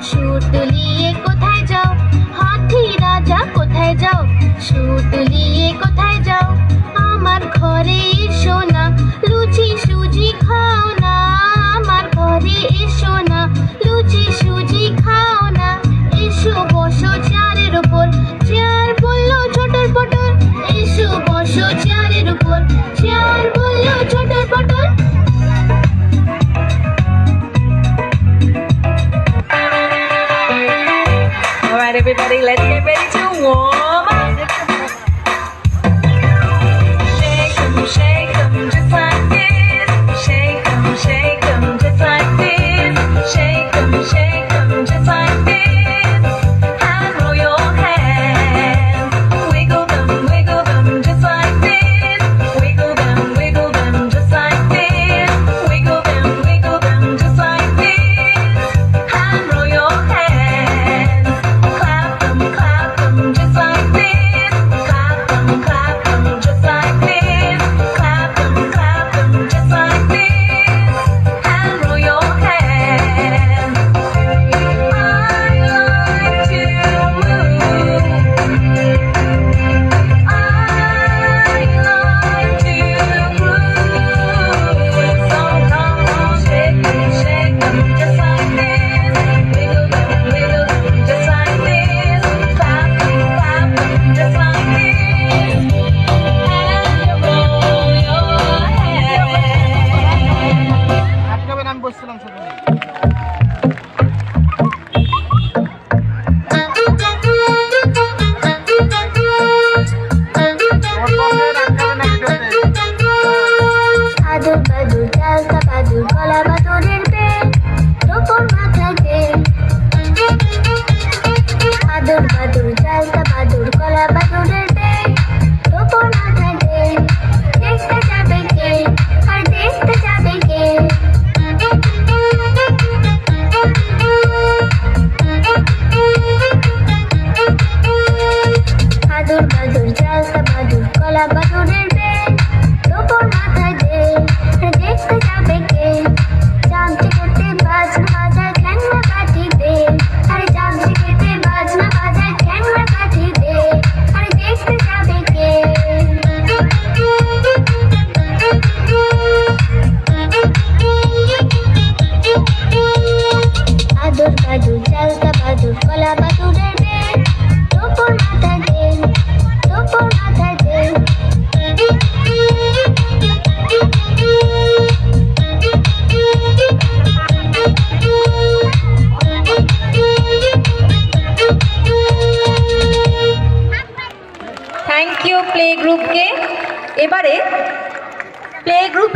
Shoot নিয়ে কোথায় যাও? হাতি রাজা কোথায় যাও? শুট নিয়ে কোথায় যাও? আমার ঘরে এসো না, লুচি সুজি খাও না। আমার ঘরে এসো না, লুচি সুজি খাও না। এসো বসো চেয়ারের উপর, চেয়ার বললো ছোটর পটর। এসো বসো চেয়ারের উপর, চেয়ার বললো ছোটর পটর। Alright, everybody, let's get ready to warm up. Shake 'em, just like this. Shake 'em, just like this. Shake 'em, just like this. And roll your hands. Wiggle them, just like this. Wiggle them, just like this. Wiggle them, just like this. And roll your hands. Clap them, just like this. Clap them, just like this. Clap them, just like this. And roll your hands. I like to move. I like to groove. So come on, shake 'em, just like this. Wiggle them, just like this. Clap them, just like this. And roll your hands. আটকাবেন, আমি বসছিলাম সেখানে। আদর বাদুর চালতা বাদুর কলা বাদুরের পেট তোপর মাথায় তেল। আদর বাদুর চালতা বাদুর কলা বাদুরের পেট তোপর মাথায় তেল। দেখতে যাবে কে, আর দেখতে যাবে কে? আদর বাদুর চালতা বাদুর কলা বাদুরের পেট তোপর মাথায় তেল। দেখতে যাবে কে? চামচে খেতে বাজনা বাজায় খ্যাংরা কাঠি দে। আরে চামচে খেতে বাজনা বাজায় খ্যাংরা কাঠি দে। আরে দেখতে যাবে কে? আদর বাদুর চালতা বাদুর কলা বাদুরের পেট তোপর মাথায় তেল, তোপর মাথায় তেল। থ্যাংক ইউ প্লে গ্রুপকে। এবারে প্লে গ্রুপ